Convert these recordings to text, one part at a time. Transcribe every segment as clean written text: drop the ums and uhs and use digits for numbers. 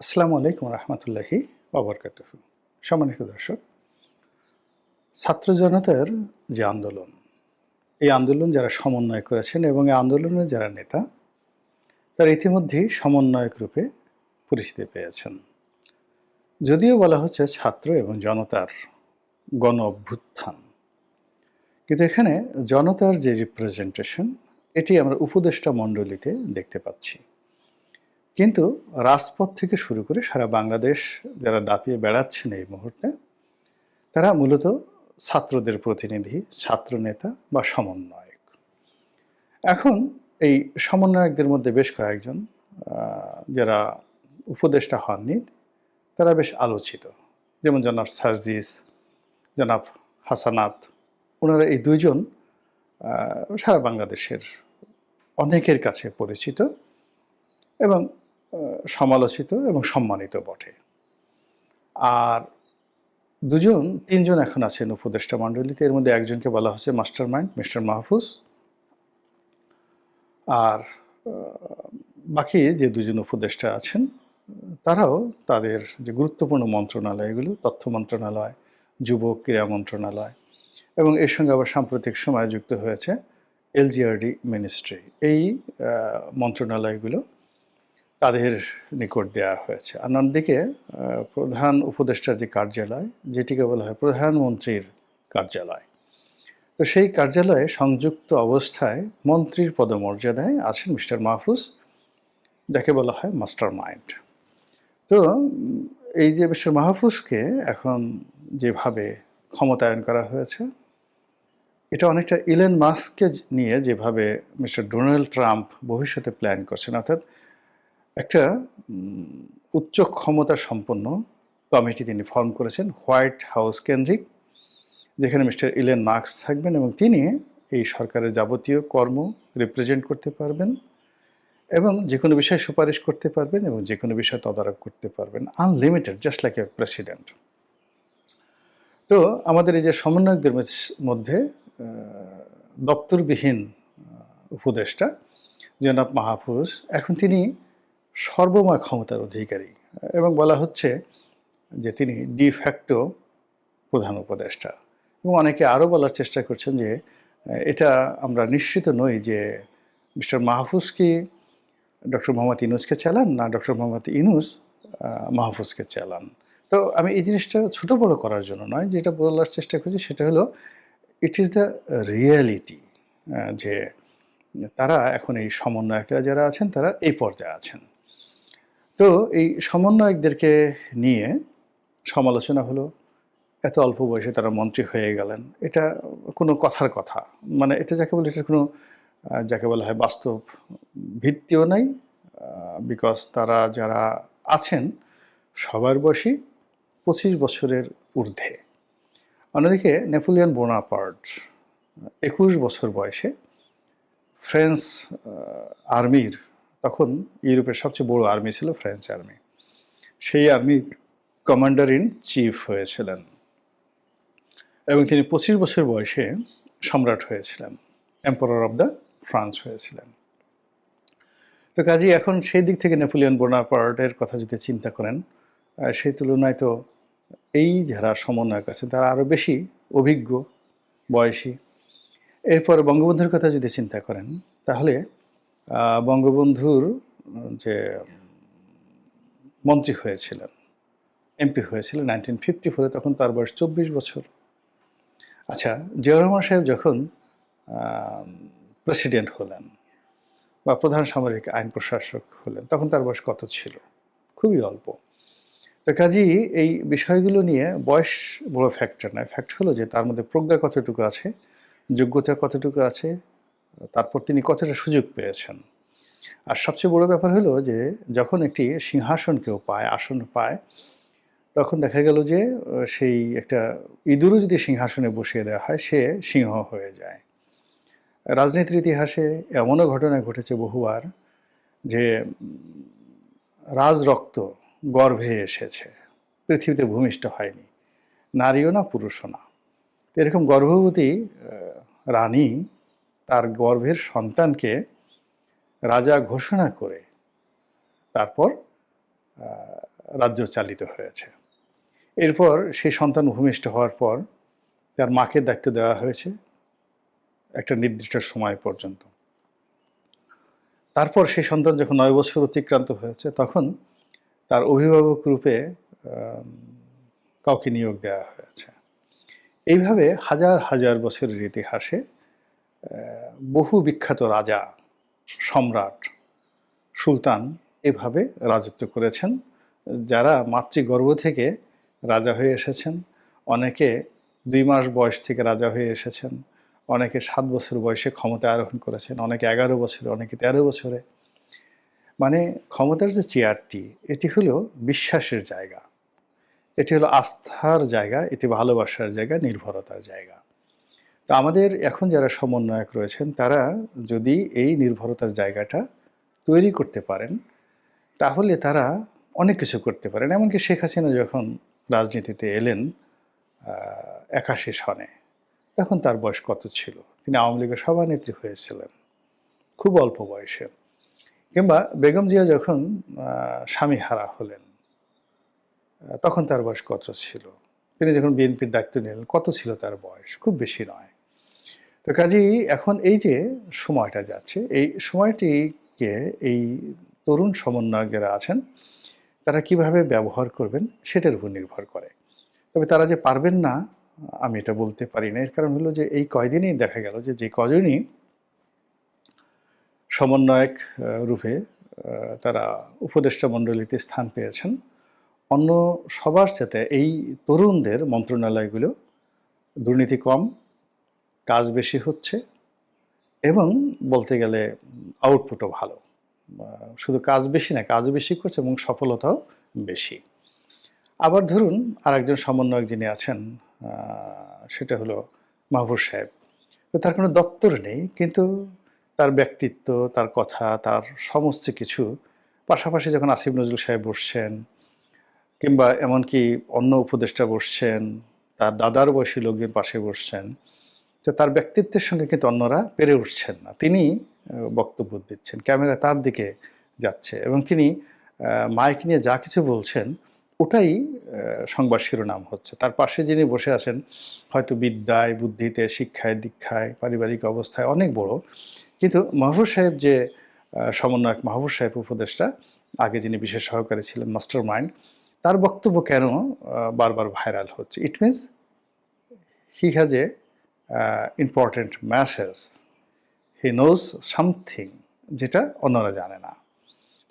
আসসালামু আলাইকুম রহমতুল্লাহি ওয়া বারাকাতুহু। সম্মানিত দর্শক, ছাত্র জনতার যে আন্দোলন, এই আন্দোলন যারা সমন্বয় করেছেন এবং এই আন্দোলনের যারা নেতা, তারা ইতিমধ্যেই সমন্বয়ক রূপে পরিচিতি পেয়েছেন। যদিও বলা হচ্ছে ছাত্র এবং জনতার গণ অভ্যুত্থান, কিন্তু এখানে জনতার যে রিপ্রেজেন্টেশন, এটি আমরা উপদেষ্টা মণ্ডলীতে দেখতে পাচ্ছি। কিন্তু রাজপথ থেকে শুরু করে সারা বাংলাদেশ যারা দাপিয়ে বেড়াচ্ছেন এই মুহূর্তে, তারা মূলত ছাত্রদের প্রতিনিধি, ছাত্রনেতা বা সমন্বয়ক। এখন এই সমন্বয়কদের মধ্যে বেশ কয়েকজন যারা উপদেষ্টা হননি, তারা বেশ আলোচিত। যেমন জনাব সার্জিস, জনাব হাসানাত। ওনারা এই দুইজন সারা বাংলাদেশের অনেকের কাছে পরিচিত এবং সমালোচিত এবং সম্মানিত বটে। আর তিনজন এখন আছেন উপদেষ্টা মণ্ডলীতে। এর মধ্যে একজনকে বলা হচ্ছে মাস্টার মাইন্ড মিস্টার মাহফুজ। আর বাকি যে দুজন উপদেষ্টা আছেন, তারাও তাদের যে গুরুত্বপূর্ণ মন্ত্রণালয়গুলো, তথ্য মন্ত্রণালয়, যুব ক্রীড়া মন্ত্রণালয় এবং এর সঙ্গে আবার সাম্প্রতিক সময়ে যুক্ত হয়েছে এলজিআরডি মিনিস্ট্রি। এই মন্ত্রণালয়গুলো তাদের নিকট দেওয়া হয়েছে। আর অন্যদিকে প্রধান উপদেষ্টার যে কার্যালয়, যেটিকে বলা হয় প্রধানমন্ত্রীর কার্যালয়, তো সেই কার্যালয়ে সংযুক্ত অবস্থায় মন্ত্রীর পদমর্যাদায় আছেন মিস্টার মাহফুজ, যাকে বলা হয় মাস্টার মাইন্ড। তো এই যে মিস্টার মাহফুজকে এখন যেভাবে ক্ষমতায়ন করা হয়েছে, এটা অনেকটা ইলন মাস্ককে নিয়ে যেভাবে মিস্টার ডোনাল্ড ট্রাম্প ভবিষ্যতে প্ল্যান করছেন, অর্থাৎ একটা উচ্চ ক্ষমতা সম্পন্ন কমিটি তিনি ফর্ম করেছেন হোয়াইট হাউস কেন্দ্রিক, যেখানে মিস্টার ইলন মাস্ক থাকবেন এবং তিনি এই সরকারের যাবতীয় কর্ম রিপ্রেজেন্ট করতে পারবেন এবং যে কোনো বিষয়ে সুপারিশ করতে পারবেন এবং যে কোনো বিষয়ে তদারক করতে পারবেন, unlimited, just like a president. তো আমাদের এই যে সমন্বয়কদের মধ্যে দপ্তরবিহীন উপদেষ্টা জনাব মাহফুজ, এখন তিনি সর্বময় ক্ষমতার অধিকারী এবং বলা হচ্ছে যে তিনি ডি ফ্যাক্টো প্রধান উপদেষ্টা। এবং অনেকে আরও বলার চেষ্টা করছেন যে এটা আমরা নিশ্চিত নই যে মিস্টার মাহফুজ কি ডক্টর মোহাম্মদ ইউনূসকে চালান, না ডক্টর মোহাম্মদ ইউনূস মাহফুজকে চালান। তো আমি এই জিনিসটা ছোট বড় করার জন্য নয়, যেটা বলার চেষ্টা করছি সেটা হলো ইট ইজ দ্য রিয়ালিটি, যে তারা এখন এই সমন্বয়করা যারা আছেন তারা এই পর্যায়ে আছেন। তো এই সমন্বয়কদেরকে নিয়ে সমালোচনা হলো, এত অল্প বয়সে তারা মন্ত্রী হয়ে গেলেন, এটা কোনো কথার কথা, মানে এটা যাকে বলে এটার কোনো যাকে বলা হয় বাস্তব ভিত্তিও নাই, বিকজ তারা যারা আছেন সবার বয়সী 25 বছরের ঊর্ধ্বে। অন্যদিকে নেপোলিয়ন বোনাপার্ট 21 বছর বয়সে ফ্রেঞ্চ আর্মির, তখন ইউরোপের সবচেয়ে বড় আর্মি ছিল ফ্রেঞ্চ আর্মি, সেই আর্মির কমান্ডার ইন চিফ হয়েছিলেন এবং তিনি 25 বছর বয়সে সম্রাট হয়েছিলেন, এম্পারার অব দ্য ফ্রান্স হয়েছিলেন। তো কাজেই এখন সেই দিক থেকে নেপোলিয়ন বোনাপার্টের কথা যদি চিন্তা করেন, সেই তুলনায় তো এই যারা সমন্বয়ক আছে তারা আরও বেশি অভিজ্ঞ, বয়সী। এরপর বঙ্গবন্ধুর কথা যদি চিন্তা করেন, তাহলে বঙ্গবন্ধুর যে মন্ত্রী হয়েছিলেন, এমপি হয়েছিলেন 1954, তখন তার বয়স 24 বছর। আচ্ছা, জিয়াউর রহমান সাহেব যখন প্রেসিডেন্ট হলেন বা প্রধান সামরিক আইন প্রশাসক হলেন, তখন তার বয়স কত ছিল? খুবই অল্প। তো কাজেই এই বিষয়গুলো নিয়ে বয়স বড় ফ্যাক্টর নয়, ফ্যাক্ট হলো যে তার মধ্যে প্রজ্ঞা কতটুকু আছে, যোগ্যতা কতটুকু আছে, তারপর তিনি কতটা সুযোগ পেয়েছেন। আর সবচেয়ে বড় ব্যাপার হলো যে যখন একটি সিংহাসন কেউ পায়, আসন পায়, তখন দেখা গেল যে সেই একটা ইঁদুরও যদি সিংহাসনে বসিয়ে দেওয়া হয়, সে সিংহ হয়ে যায়। রাজনীতির ইতিহাসে এমনও ঘটনা ঘটেছে বহুবার যে রাজরক্ত গর্ভে এসেছে, পৃথিবীতে ভূমিষ্ঠ হয়নি, নারীও না পুরুষও না। এরকম গর্ভবতী রানী তার গর্ভের সন্তানকে রাজা ঘোষণা করে তারপর রাজ্য চালিত হয়েছে। এরপর সেই সন্তান ভূমিষ্ঠ হওয়ার পর তার মাকে দায়িত্ব দেওয়া হয়েছে একটা নির্দিষ্ট সময় পর্যন্ত। তারপর সেই সন্তান যখন ৯ বছর অতিক্রান্ত হয়েছে তখন তার অভিভাবক রূপে আম কাউকে নিয়োগ দেওয়া হয়েছে। এইভাবে হাজার, হাজার বছরের ইতিহাসে বহু বিখ্যাত রাজা, সম্রাট, সুলতান এভাবে রাজত্ব করেছেন। যারা মাতৃগর্ভ থেকে রাজা হয়ে এসেছেন, অনেকে ২ মাস বয়স থেকে রাজা হয়ে এসেছেন, অনেকে ৭ বছর বয়সে ক্ষমতায় আরোহণ করেছেন, অনেকে ১১ বছরে, অনেকে ১৩ বছরে। মানে ক্ষমতার যে চেয়ারটি, এটি হলো বিশ্বাসের জায়গা, এটি হলো আস্থার জায়গা, এটি ভালোবাসার জায়গা, নির্ভরতার জায়গা। তো আমাদের এখন যারা সমন্বয়ক রয়েছেন তারা যদি এই নির্ভরতার জায়গাটা তৈরি করতে পারেন তাহলে তারা অনেক কিছু করতে পারেন। এমনকি শেখ হাসিনা যখন রাজনীতিতে এলেন ৮১ সনে, তখন তার বয়স কত ছিল? তিনি আওয়ামী লীগের সভানেত্রী হয়েছিলেন খুব অল্প বয়সে। কিংবা বেগম জিয়া যখন স্বামীহারা হলেন, তখন তার বয়স কত ছিল? তিনি যখন বিএনপির দায়িত্ব নিলেন, কত ছিল তার বয়স? খুব বেশি নয়। তো কাজেই এখন এই যে সময়টা যাচ্ছে, এই সময়টিকে এই তরুণ সমন্বয়ক যারা আছেন তারা কিভাবে ব্যবহার করবেন সেটার উপর নির্ভর করে। তবে তারা যে পারবেন না আমি এটা বলতে পারি না। এর কারণ হলো যে এই কয়দিনেই দেখা গেল যে কজনই সমন্বয়ক রূপে তারা উপদেষ্টা মণ্ডলীতে স্থান পেয়েছেন, অন্য সবার সাথে এই তরুণদের মন্ত্রণালয়গুলো দুর্নীতি কম, কাজ বেশি হচ্ছে এবং বলতে গেলে আউটপুটও ভালো। শুধু কাজ বেশি না, কাজও বেশি করছে এবং সফলতাও বেশি। আবার ধরুন আরেকজন সমন্বয়ক যিনি আছেন সেটা হলো মাহফুজ সাহেব। তো তার কোনো দপ্তর নেই, কিন্তু তার ব্যক্তিত্ব, তার কথা, তার সমস্ত কিছু পাশাপাশি যখন আসিফ নজরুল সাহেব বসছেন কিংবা এমনকি অন্য উপদেষ্টা বসছেন, তার দাদার বয়সী লোকজন পাশে বসছেন, তো তার ব্যক্তিত্বের সঙ্গে কিন্তু অন্যরা পেরে উঠছেন না। তিনি বক্তব্য দিচ্ছেন, ক্যামেরা তার দিকে যাচ্ছে এবং তিনি মাইক নিয়ে যা কিছু বলছেন ওটাই সংবাদ শিরোনাম হচ্ছে। তার পাশে যিনি বসে আছেন হয়তো বিদ্যায়, বুদ্ধিতে, শিক্ষায়, দীক্ষায়, পারিবারিক অবস্থায় অনেক বড়, কিন্তু মাহফুজ সাহেব যে সমন্বয়ক মাহফুজ সাহেব উপদেষ্টা, আগে যিনি বিশেষ সহকারী ছিলেন, মাস্টার মাইন্ড, তার বক্তব্য কেন বারবার ভাইরাল হচ্ছে? It means he has a important message, he knows something যেটা অন্যরা জানে না।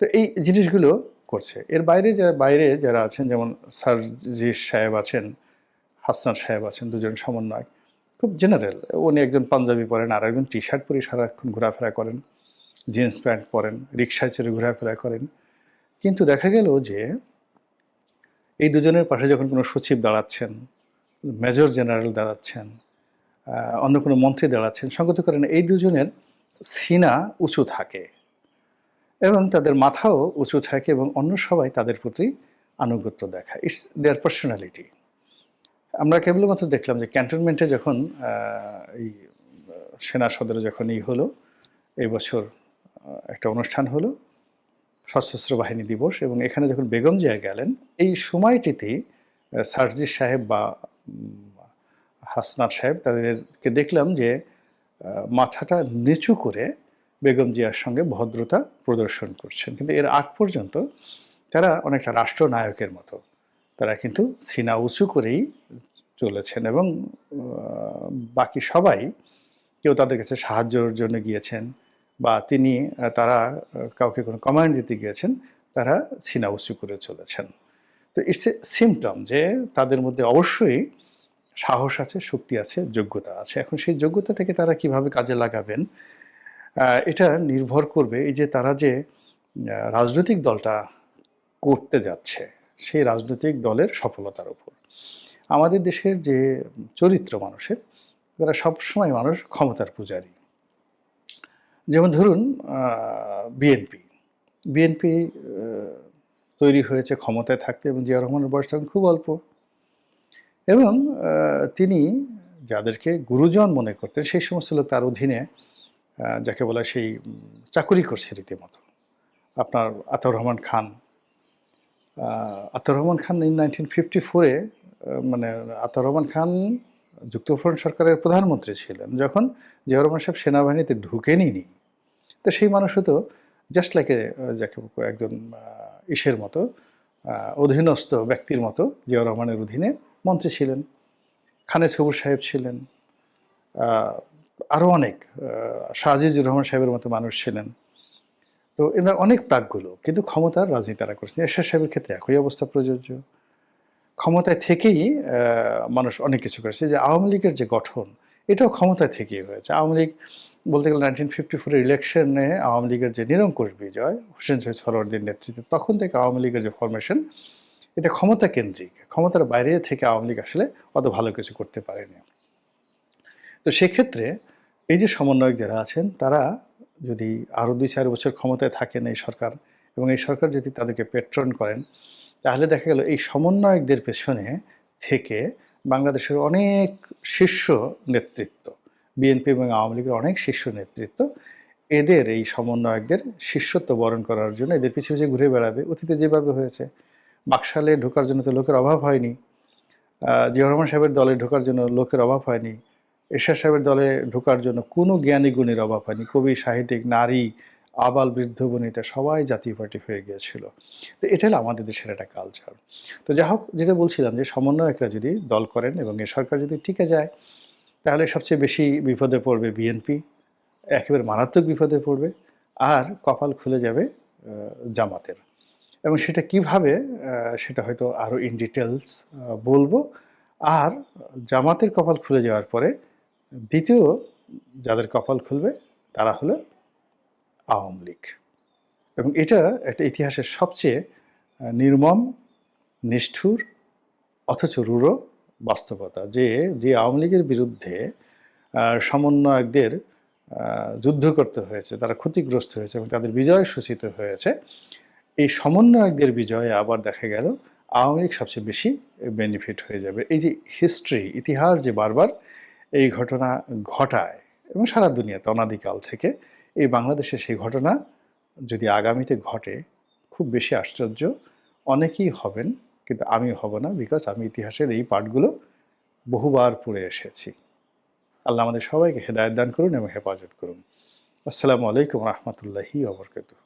তো এই জিনিসগুলো করছে। এর বাইরে যারা আছেন, যেমন সার্জিস সাহেব আছেন, হাসনাত সাহেব আছেন, দুজন সমন্বয়ক, খুব জেনারেল। উনি একজন পাঞ্জাবি পরেন আর একজন টি শার্ট পরে সারাক্ষণ ঘোরাফেরা করেন, জিন্স প্যান্ট পরেন, রিক্সায় চড়ে ঘোরাফেরা করেন। কিন্তু দেখা গেল যে এই দুজনের পাশে যখন কোনো সচিব দাঁড়াচ্ছেন, মেজর জেনারেল দাঁড়াচ্ছেন, অন্য কোনো মন্ত্রী দাঁড়াচ্ছেন, সঙ্গত করেন এই দুজনের সিনা উঁচু থাকে এবং তাদের মাথাও উঁচু থাকে এবং অন্য সবাই তাদের প্রতি আনুগত্য দেখায়। It's their personality. আমরা কেবলমাত্র দেখলাম যে ক্যান্টনমেন্টে যখন এই সেনা সদরে যখন হলো, এই বছর একটা অনুষ্ঠান হলো, সশস্ত্র বাহিনী দিবস, এবং এখানে যখন বেগম জিয়া গেলেন, এই সময়টিতেই সার্জিস সাহেব বা হাসনাত সাহেব তাদেরকে দেখলাম যে মাথাটা নিচু করে বেগম জিয়ার সঙ্গে ভদ্রতা প্রদর্শন করছেন। কিন্তু এর আগ পর্যন্ত তারা অনেকটা রাষ্ট্রনায়কের মতো, তারা কিন্তু সিনা উঁচু করেই চলেছেন এবং বাকি সবাই, কেউ তাদের কাছে সাহায্যের জন্য গিয়েছেন বা তারা কাউকে কোনো কমান্ড দিতে গিয়েছেন, তারা সিনা উঁচু করে চলেছেন। তো ইটস এ সিমটম যে তাদের মধ্যে অবশ্যই সাহস আছে, শক্তি আছে, যোগ্যতা আছে। এখন সেই যোগ্যতাটাকে তারা কিভাবে কাজে লাগাবেন এটা নির্ভর করবে এই যে তারা যে রাজনৈতিক দলটা করতে যাচ্ছে সেই রাজনৈতিক দলের সফলতার উপর। আমাদের দেশের যে চরিত্র মানুষের, তারা সবসময় মানুষ ক্ষমতার পূজারী। যেমন ধরুন বিএনপি বিএনপি তৈরি হয়েছে ক্ষমতায় থাকতে এবং জিয়া রহমানের বয়স তখন খুব অল্প, এবং তিনি যাদেরকে গুরুজন মনে করতেন সেই সমস্ত লোক তার অধীনে যাকে বলা সেই চাকুরি করছে রীতিমতো। আপনার আতাউর রহমান খান, আতাউর রহমান খান ইন 1954 মানে আতাউর রহমান খান যুক্তফ্রন্ট সরকারের প্রধানমন্ত্রী ছিলেন যখন জিয়াউর রহমান সাহেব সেনাবাহিনীতে ঢুকেনইনি। তো সেই মানুষও তো জাস্ট লাইক যাকে একজন ইসের মতো অধীনস্থ ব্যক্তির মতো জিয়াউর রহমানের অধীনে মন্ত্রী ছিলেন। খানে সবুর সাহেব ছিলেন, আরও অনেক শাহজিজুর রহমান সাহেবের মতো মানুষ ছিলেন। তো এরা অনেক প্রাকগুলো, কিন্তু ক্ষমতার রাজনীতি তারা করছেন। এরশাদ সাহেবের ক্ষেত্রে একই অবস্থা প্রযোজ্য। ক্ষমতায় থেকেই মানুষ অনেক কিছু করেছে। যে আওয়ামী লীগের যে গঠন, এটাও ক্ষমতায় থেকেই হয়েছে। আওয়ামী লীগ বলতে গেলে 1954 ইলেকশনে আওয়ামী লীগের যে নিরঙ্কুশ বিজয়, হোসেন শহীদ সোহরাওয়ার্দীর নেতৃত্বে, তখন থেকে আওয়ামী লীগের যে ফরমেশন, এটা ক্ষমতা কেন্দ্রিক। ক্ষমতার বাইরে থেকে আওয়ামী লীগ আসলে অত ভালো কিছু করতে পারেনি। তো সেক্ষেত্রে এই যে সমন্বয়ক যারা আছেন, তারা যদি আরও ২-৪ বছর ক্ষমতায় থাকেন এই সরকার, এবং এই সরকার যদি তাদেরকে পেট্রন করেন, তাহলে দেখা গেল এই সমন্বয়কদের পেছনে থেকে বাংলাদেশের অনেক শীর্ষ নেতৃত্ব, বিএনপি এবং আওয়ামী লীগের অনেক শীর্ষ নেতৃত্ব এদের এই সমন্বয়কদের শিষ্যত্ব বরণ করার জন্য এদের পিছু পিছু ঘুরে বেড়াবে। অতীতে যেভাবে হয়েছে, বাকশালে ঢোকার জন্য তো লোকের অভাব হয়নি, জিয়াউর রহমান সাহেবের দলে ঢোকার জন্য লোকের অভাব হয়নি, এরশাদ সাহেবের দলে ঢোকার জন্য কোনো জ্ঞানী গুণীর অভাব হয়নি। কবি, সাহিত্যিক, নারী, আবাল, বৃদ্ধ, বনিতা সবাই জাতীয় পার্টি হয়ে গিয়েছিল। তো এটা হলো আমাদের দেশের একটা কালচার। তো যা হোক, যেটা বলছিলাম যে সমন্বয়করা যদি দল করেন এবং এ সরকার যদি টিকে যায়, তাহলে সবচেয়ে বেশি বিপদে পড়বে বিএনপি, একেবারে মারাত্মক বিপদে পড়বে। আর কপাল খুলে যাবে জামাতের। এবং সেটা কিভাবে, সেটা হয়তো আরও ইন ডিটেলস বলবো। আর জামাতের কপাল খুলে যাওয়ার পরে দ্বিতীয় যাদের কপাল খুলবে তারা হলো আওয়ামী লীগ। এবং এটা একটা ইতিহাসের সবচেয়ে নির্মম, নিষ্ঠুর অথচ রূঢ় বাস্তবতা যে যে আওয়ামী লীগের বিরুদ্ধে সমন্বয়কদের যুদ্ধ করতে হয়েছে, তারা ক্ষতিগ্রস্ত হয়েছে এবং তাদের বিজয় সূচিত হয়েছে। এই সমন্বয়কদের বিজয়ে আবার দেখা গেল আওয়ামী লীগ সবচেয়ে বেশি বেনিফিট হয়ে যাবে। এই যে হিস্ট্রি, ইতিহাস যে বারবার এই ঘটনা ঘটায় এবং সারা দুনিয়াতে অনাদিকাল থেকে, এই বাংলাদেশে সেই ঘটনা যদি আগামীতে ঘটে, খুব বেশি আশ্চর্য অনেকেই হবেন, কিন্তু আমি হব না, বিকজ আমি ইতিহাসের এই পাঠগুলো বহুবার পড়ে এসেছি। আল্লাহ আমাদের সবাইকে হেদায়েত দান করুন এবং হেফাজত করুন। আসসালামু আলাইকুম রহমতুল্লাহি ওয়া বারাকাতুহু।